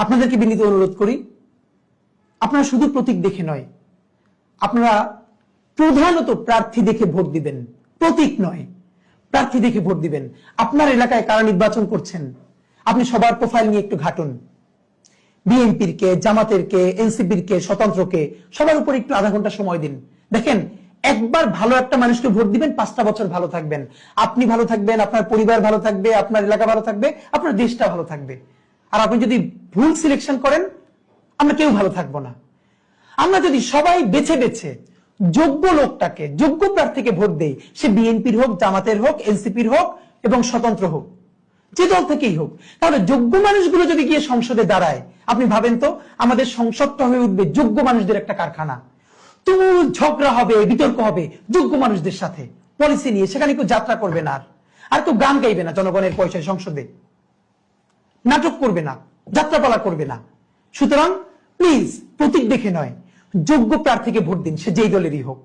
আপনাদেরকে বিনীত অনুরোধ করি, আপনারা শুধু প্রতীক দেখে নয়, আপনারা প্রধানত প্রার্থী দেখে ভোট দিবেন, প্রতীক নয়, প্রার্থী দেখে ভোট দিবেন। আপনার এলাকায় কারা নির্বাচন করছেন আপনি সবার প্রোফাইল নিয়ে একটু ঘাটুন। বিএনপির কে, জামাতের কে, এনসিপির কে, স্বতন্ত্রকে, সবার উপর একটু আধা ঘন্টা সময় দিন। দেখেন, একবার ভালো একটা মানুষকে ভোট দিবেন, 5টা বছর ভালো থাকবেন, আপনি ভালো থাকবেন, আপনার পরিবার ভালো থাকবে, আপনার এলাকা ভালো থাকবে, আপনার দেশটা ভালো থাকবে। আর আপনি যদি ভুল সিলেকশন করেন, আমরা কেউ ভালো থাকবো না। আমরা যদি সবাই বেছে বেছে যোগ্য লোকটাকে, যোগ্য প্রার্থীকে ভোট দেই, সে বিএনপির হোক, জামাতের হোক, এনসিপির হোক এবং স্বতন্ত্র হোক, যে দল থেকেই হোক, তাহলে যোগ্য মানুষগুলো যদি গিয়ে সংসদে দাঁড়ায়, আপনি ভাবেন তো আমাদের সংসদটা হয়ে উঠবে যোগ্য মানুষদের একটা কারখানা। তুমুল ঝগড়া হবে, বিতর্ক হবে যোগ্য মানুষদের সাথে পলিসি নিয়ে। সেখানে কেউ যাত্রা করবে না, আর কেউ গান গাইবে না জনগণের পয়সায়, সংসদে নাটক করবে না, যাত্রাপালা করবে না। সুতরাং প্লিজ প্রতীক দেখে নয়, যোগ্য প্রার্থীকে ভোট দিন, সে যেই দলেরই হোক।